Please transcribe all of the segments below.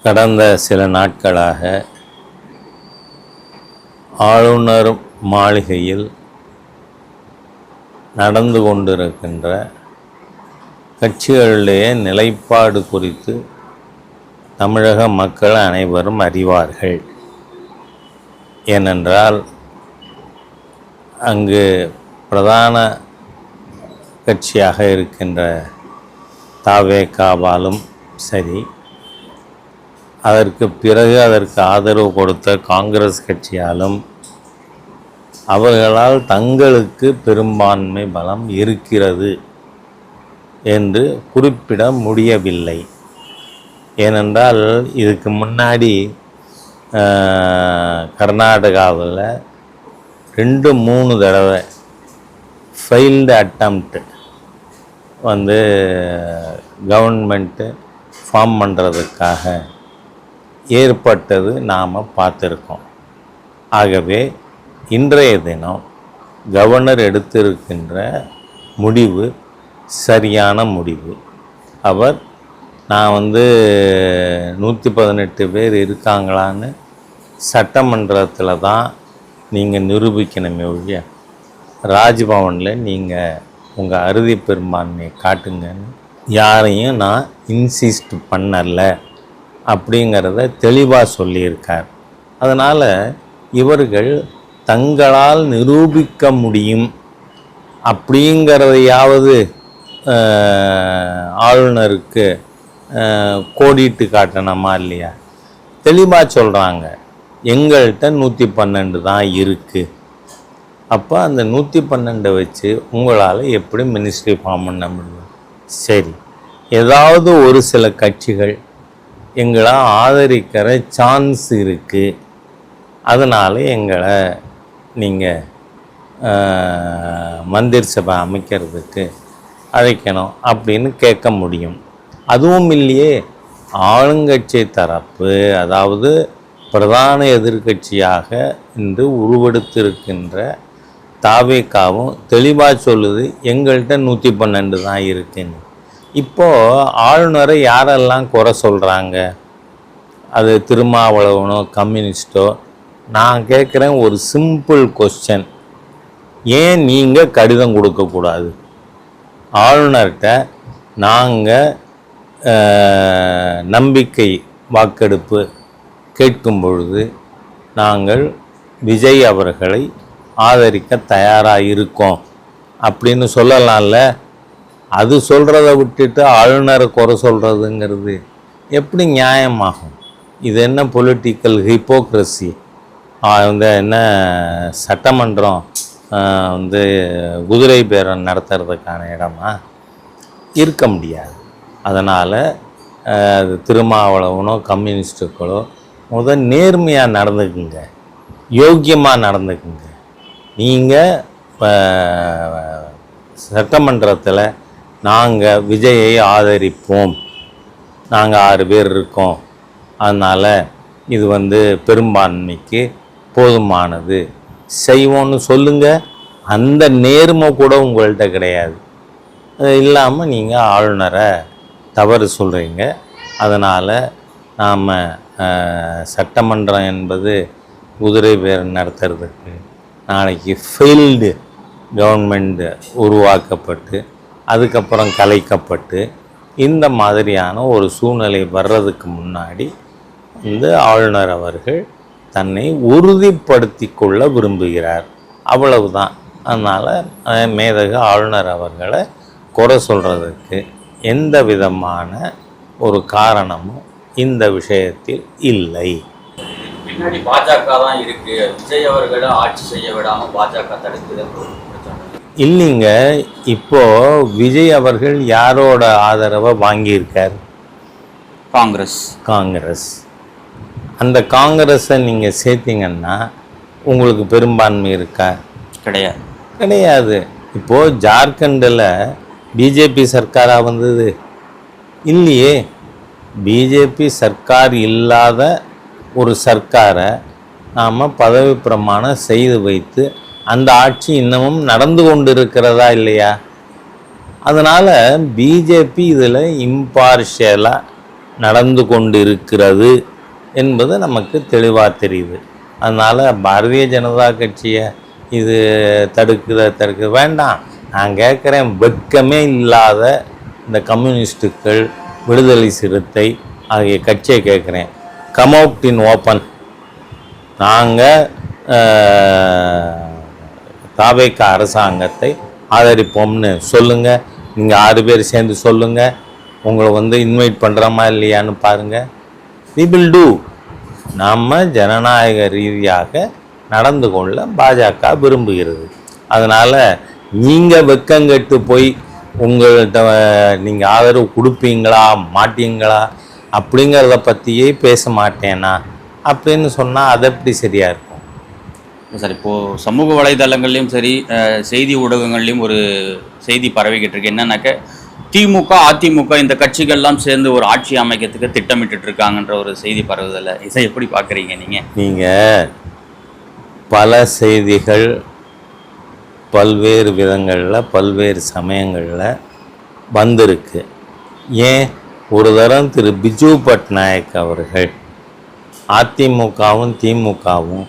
கடந்த சில நாட்களாக ஆளுநர் மாளிகையில் நடந்து கொண்டிருக்கின்ற கட்சிகளுடைய நிலைப்பாடு குறித்து தமிழக மக்கள் அனைவரும் அறிவார்கள். ஏனென்றால் அங்கு பிரதான கட்சியாக இருக்கின்ற தவேகாவாலும் சரி, அதற்கு பிறகு அதற்கு ஆதரவு கொடுத்த காங்கிரஸ் கட்சியாலும் அவர்களால் தங்களுக்கு பெரும்பான்மை பலம் இருக்கிறது என்று குறிப்பிட முடியவில்லை. ஏனென்றால் இதுக்கு முன்னாடி கர்நாடகாவில் 2-3 தடவை ஃபெயில்டு அட்டம்ப்ட் கவர்மெண்ட்டு ஃபார்ம் பண்ணுறதுக்காக ஏற்பட்டது நாம் பார்த்துருக்கோம். ஆகவே இன்றைய தினம் கவர்னர் எடுத்திருக்கின்ற முடிவு சரியான முடிவு. அவர் நான் 118 பேர் இருக்காங்களான்னு சட்டமன்றத்தில் தான் நீங்கள் நிரூபிக்கணுமே ஒழிய ராஜ்பவனில் நீங்கள் உங்கள் அறுதி பெரும்பான்மையை காட்டுங்கன்னு யாரையும் நான் இன்சிஸ்ட் பண்ணலை அப்படிங்கிறத தெளிவாக சொல்லியிருக்கார். அதனால் இவர்கள் தங்களால் நிரூபிக்க முடியும் அப்படிங்கிறதையாவது ஆளுநருக்கு கோடிட்டு காட்டணுமா இல்லையா? தெளிவாக சொல்கிறாங்க, எங்கள்கிட்ட 112 தான் இருக்குது. அப்போ அந்த 112 வச்சு உங்களால் எப்படி மினிஸ்ட்ரி ஃபார்ம் பண்ண முடியும்? சரி, ஏதாவது ஒரு சில கட்சிகள் எங்களை ஆதரிக்கிற சான்ஸ் இருக்குது, அதனால் எங்களை நீங்கள் மந்திரி சபை அமைக்கிறதுக்கு அழைக்கணும் அப்படின்னு கேட்க முடியும். அதுவும் இல்லையே, ஆளுங்கட்சி தரப்பு, அதாவது பிரதான எதிர்கட்சியாக இன்று உருவெடுத்திருக்கின்ற தவேகாவும் தெளிவாக சொல்லுது, எங்கள்கிட்ட 112 தான் இருக்குன்னு. இப்போது ஆளுநரை யாரெல்லாம் குறை சொல்கிறாங்க? அது திருமாவளவனோ கம்யூனிஸ்டோ? நான் கேட்குறேன் ஒரு சிம்பிள் கொஸ்டின், ஏன் நீங்கள் கடிதம் கொடுக்கக்கூடாது? ஆளுநர்கிட்ட நாங்கள் நம்பிக்கை வாக்கெடுப்பு கேட்கும் பொழுது நாங்கள் விஜய் அவர்களை ஆதரிக்க தயாராக இருக்கோம் அப்படின்னு சொல்லலாம்ல. அது சொல்கிறத விட்டுட்டு ஆளுநரை குறை சொல்கிறதுங்கிறது எப்படி நியாயமாகும்? இது என்ன பொலிட்டிக்கல் ஹிப்போக்ரஸி? என்ன சட்டமன்றம் குதிரை பேரம் நடத்துறதுக்கான இடமா? இருக்க முடியாது. அதனால் திருமாவளவனோ கம்யூனிஸ்டுகளோ நேர்மையாக நடந்துக்குங்க, யோக்கியமாக நடந்துக்குங்க. நீங்கள் சட்டமன்றத்தில் நாங்கள் விஜயை ஆதரிப்போம், நாங்கள் 6 பேர் இருக்கோம், அதனால் இது பெரும்பான்மைக்கு போதுமானது செய்வோன்னு சொல்லுங்கள். அந்த நேர்மை கூட உங்கள்கிட்ட கிடையாது. இல்லாமல் நீங்கள் ஆளுநரை தவறு சொல்கிறீங்க. அதனால் நாம் சட்டமன்றம் என்பது குதிரை பேரம் நடத்துறதுக்கு நாளைக்கு ஃபெயில்டு கவர்மெண்ட் உருவாக்கப்பட்டு அதுக்கப்புறம் கலைக்கப்பட்டு இந்த மாதிரியான ஒரு சூழ்நிலை வர்றதுக்கு முன்னாடி ஆளுநர் அவர்கள் தன்னை உறுதிப்படுத்தி கொள்ள விரும்புகிறார், அவ்வளவுதான். அதனால் மேதகு ஆளுநர் அவர்களை குறை சொல்கிறதுக்கு எந்த விதமான ஒரு காரணமும் இந்த விஷயத்தில் இல்லை. பின்னாடி பாஜக தான் இருக்கு, விஜய் அவர்களை ஆட்சி செய்ய விடாமல் பாஜக தடுக்குது இல்லைங்க. இப்போ விஜய் அவர்கள் யாரோட ஆதரவை வாங்கியிருக்கார்? காங்கிரஸ். அந்த காங்கிரஸை நீங்கள் சேர்த்தீங்கன்னா உங்களுக்கு பெரும்பான்மை இருக்கா? கிடையாது. இப்போது ஜார்க்கண்டில் பிஜேபி சர்க்காராக வந்தது இல்லையே. பிஜேபி சர்க்கார் இல்லாத ஒரு சர்க்காரை நாம் பதவி பிரமாணம் செய்து வைத்து அந்த ஆட்சி இன்னமும் நடந்து கொண்டு இருக்கிறதா இல்லையா? அதனால் பிஜேபி இதில் இம்பார்ஷியலாக நடந்து கொண்டு இருக்கிறது என்பது நமக்கு தெளிவாக தெரியுது. அதனால் பாரதிய ஜனதா கட்சியை இது தடுக்க வேண்டாம். நான் கேட்குறேன், வெட்கமே இல்லாத இந்த கம்யூனிஸ்டுகள், விடுதலை சிறுத்தை ஆகிய கட்சியை கேட்குறேன், கம் அவுட் இன் ஓப்பன். நாங்கள் தாவேக அரசாங்கத்தை ஆதரிப்போம்னு சொல்லுங்கள். நீங்கள் 6 பேர் சேர்ந்து சொல்லுங்கள். உங்களை இன்வைட் பண்ணுறோமா இல்லையான்னு பாருங்கள். We will do. நம்ம ஜனநாயக ரீதியாக நடந்து கொள்ள பாஜக விரும்புகிறது. அதனால் நீங்கள் வெக்கங்கெட்டு போய் உங்கள்கிட்ட நீங்கள் ஆதரவு கொடுப்பீங்களா மாட்டீங்களா அப்படிங்கிறத பற்றியே பேச மாட்டேனா அப்படின்னு சொன்னால் அது எப்படி சரியாக இருக்கும்? சார், இப்போது சமூக வலைதளங்கள்லையும் சரி, செய்தி ஊடகங்கள்லையும் ஒரு செய்தி பரவிக்கிட்டு இருக்கு. என்னன்னாக்க, திமுக அதிமுக இந்த கட்சிகள்லாம் சேர்ந்து ஒரு ஆட்சி அமைக்கிறதுக்கு திட்டமிட்டு இருக்காங்கன்ற ஒரு செய்தி பரவுதலை இதை எப்படி பார்க்குறீங்க நீங்கள்? பல செய்திகள் பல்வேறு விதங்களில் பல்வேறு சமயங்களில் வந்திருக்கு. ஏன் ஒரு தரம் திரு பிஜு பட்நாயக் அவர்கள் அதிமுகவும் திமுகவும்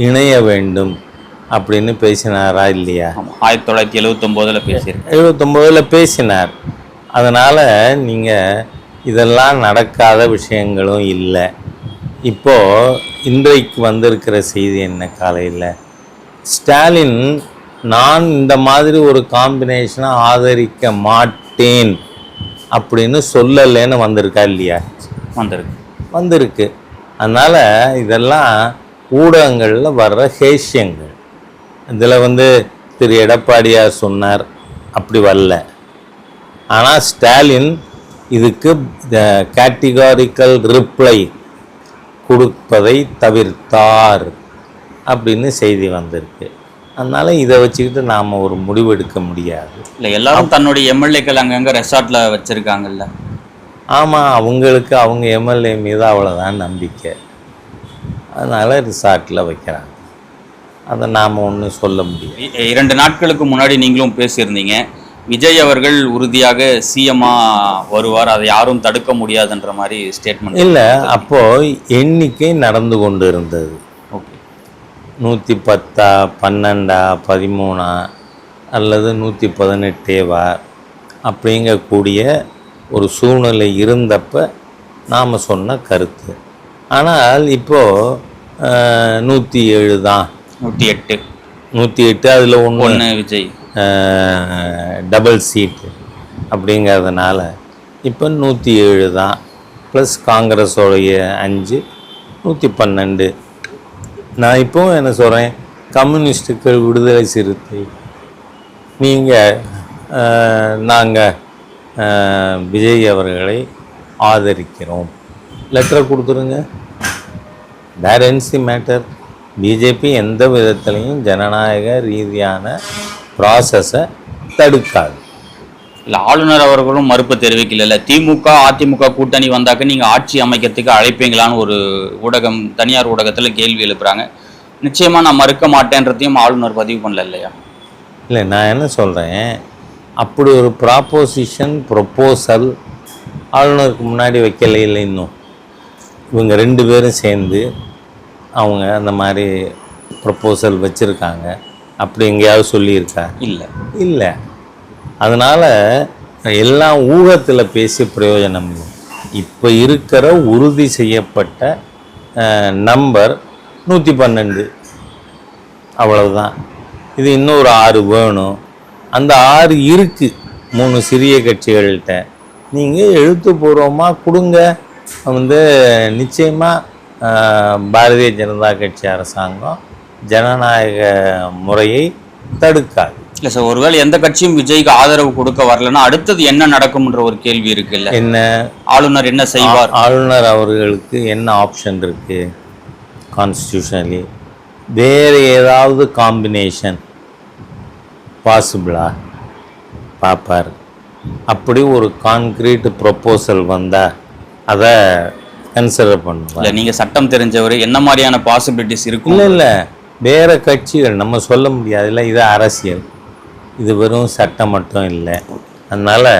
இணைய வேண்டும் அப்படின்னு பேசினாரா இல்லையா? 1979 பேசியிருக்கேன். 79 பேசினார். அதனால் நீங்கள் இதெல்லாம் நடக்காத விஷயங்களும் இல்லை. இப்போது இன்றைக்கு வந்திருக்கிற செய்தி என்ன? காலையில் ஸ்டாலின் நான் இந்த மாதிரி ஒரு காம்பினேஷனை ஆதரிக்க மாட்டேன் அப்படின்னு சொல்லலைன்னு வந்திருக்கா இல்லையா? வந்திருக்கு. அதனால் இதெல்லாம் ஊடகங்களில் வர்ற ஹேஷ்யங்கள். இதில் திரு எடப்பாடியார் சொன்னார், அப்படி வரல. ஆனால் ஸ்டாலின் இதுக்கு கேட்டகாரிக்கல் ரிப்ளை கொடுப்பதை தவிர்த்தார் அப்படின்னு செய்தி வந்திருக்கு. அதனால் இதை வச்சுக்கிட்டு நாம் ஒரு முடிவு எடுக்க முடியாது. இல்லை, எல்லாரும் தன்னுடைய எம்எல்ஏக்கள் அங்கங்கே ரெசார்ட்டில் வச்சுருக்காங்கல்ல. ஆமாம், அவங்களுக்கு அவங்க எம்எல்ஏ மீது அவ்வளோதான் நம்பிக்கை. அதனால் ரிசார்ட்டில் வைக்கிறாங்க. அதை நாம் ஒன்றும் சொல்ல முடியும். 2 நாட்களுக்கு முன்னாடி நீங்களும் பேசியிருந்தீங்க, விஜய் அவர்கள் உறுதியாக சிஎம்மாக வருவார், அதை யாரும் தடுக்க முடியாதுன்ற மாதிரி ஸ்டேட்மெண்ட். இல்லை, அப்போது எண்ணிக்கை நடந்து கொண்டு இருந்தது. ஓகே, 110, 12, 13 அல்லது 118 அப்படிங்கக்கூடிய ஒரு சூழ்நிலை இருந்தப்போ நாம் சொன்ன கருத்து. ஆனால் இப்போது 107 தான். 108 அதில் ஒன்று விஜய் டபுள் சீட்டு அப்படிங்கிறதுனால இப்போ 107 தான். ப்ளஸ் காங்கிரஸோடைய 5, 112. நான் இப்போவும் என்ன சொல்கிறேன், கம்யூனிஸ்டுகள், விடுதலை சிறுத்தை, நீங்கள் நாங்கள் விஜய் அவர்களை ஆதரிக்கிறோம், லெட்டரை கொடுத்துருங்க. தேர் என்ஸ் தி மேட்டர். பிஜேபி எந்த விதத்துலையும் ஜனநாயக ரீதியான ப்ராசஸை தடுக்காது. இல்லை, ஆளுநர் அவர்களும் மறுப்பு தெரிவிக்கல. திமுக அதிமுக கூட்டணி வந்தாக்க நீங்கள் ஆட்சி அமைக்கிறதுக்கு அழைப்பீங்களான்னு ஒரு ஊடகம், தனியார் ஊடகத்தில் கேள்வி எழுப்புறாங்க. நிச்சயமாக நான் மறுக்க மாட்டேன்றதையும் ஆளுநர் பதிவு பண்ணல இல்லையா? இல்லை, நான் என்ன சொல்கிறேன், அப்படி ஒரு ப்ரொப்போசல் ஆளுநருக்கு முன்னாடி வைக்கல. இல்லை, இன்னும் இவங்க 2 பேரும் சேர்ந்து அவங்க அந்த மாதிரி ப்ரொப்போசல் வச்சுருக்காங்க. அப்படி எங்கேயாவது சொல்லியிருக்கா? இல்லை. அதனால் எல்லாம் ஊகத்தில் பேசி பிரயோஜனம் இல்லை. இப்போ இருக்கிற உறுதி செய்யப்பட்ட நம்பர் 112, அவ்வளவுதான். இது இன்னொரு 6 வேணும். அந்த 6 இருக்குது 3 சிறிய கட்சிகள்கிட்ட. நீங்கள் எழுத்துப்பூர்வமாக கொடுங்க. நிச்சயமாக பாரதிய ஜனதா கட்சி அரசாங்கம் ஜனநாயக முறையை தடுக்காது. இல்லை சார், ஒருவேளை எந்த கட்சியும் விஜய்க்கு ஆதரவு கொடுக்க வரலன்னா அடுத்தது என்ன நடக்கும்ன்ற ஒரு கேள்வி இருக்குல்ல. என்ன, ஆளுநர் என்ன செய்வார்? ஆளுநர் அவர்களுக்கு என்ன ஆப்ஷன் இருக்குது கான்ஸ்டியூஷனலி? வேறு ஏதாவது காம்பினேஷன் பாசிபிளா பார்ப்பார். அப்படி ஒரு கான்க்ரீட் ப்ரொப்போசல் வந்தால் அதை கன்சிடர் பண்ணுவார். இல்லை, நீங்கள் சட்டம் தெரிஞ்சவர், என்ன மாதிரியான பாசிபிலிட்டிஸ் இருக்கும்? இல்லை, வேறு கட்சிகள் நம்ம சொல்ல முடியாது. இல்லை, இது அரசியல், இது வெறும் சட்டம் மட்டும் இல்லை. அதனால்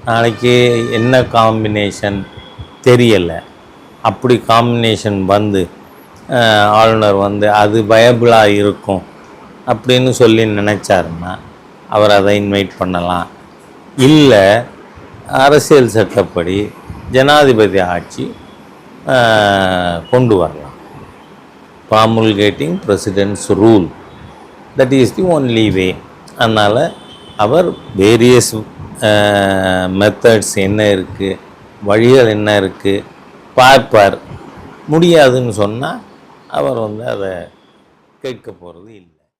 நாளைக்கு என்ன காம்பினேஷன் தெரியலை. அப்படி காம்பினேஷன் வந்து ஆளுநர் வந்து அது வயபிளாக இருக்கும் அப்படின்னு சொல்லி நினச்சாருன்னா அவர் அதை இன்வைட் பண்ணலாம். இல்லை அரசியல் சட்டப்படி ஜனாதிபதி ஆட்சி கொண்டு வரலாம். promulgating president's rule, that is the only way. அதனால் அவர் வேரியஸ் மெத்தட்ஸ் என்ன இருக்குது, வழிகள் என்ன இருக்குது பார்ப்பார். முடியாதுன்னு சொன்னால் அவர் வந்து அதை கேட்க போகிறது இல்லை.